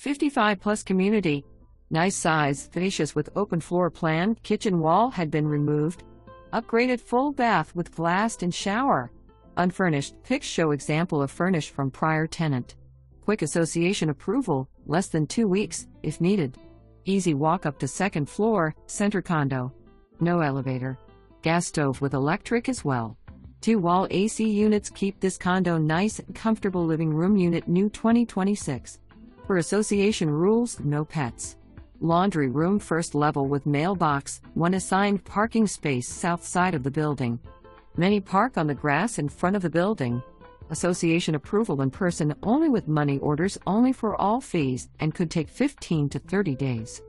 55 plus community. Nice size, spacious with open floor plan, kitchen wall had been removed. Upgraded full bath with glass and shower. Unfurnished, pics show example of furnished from prior tenant. Quick association approval, less than 2 weeks, if needed. Easy walk up to second floor, center condo. No elevator. Gas stove with electric as well. 2-wall AC units keep this condo nice and comfortable living room unit new 2026. For association rules, no pets. Laundry room first level with mailbox, 1 assigned parking space south side of the building. Many park on the grass in front of the building. Association approval in person only with money orders only for all fees and could take 15 to 30 days.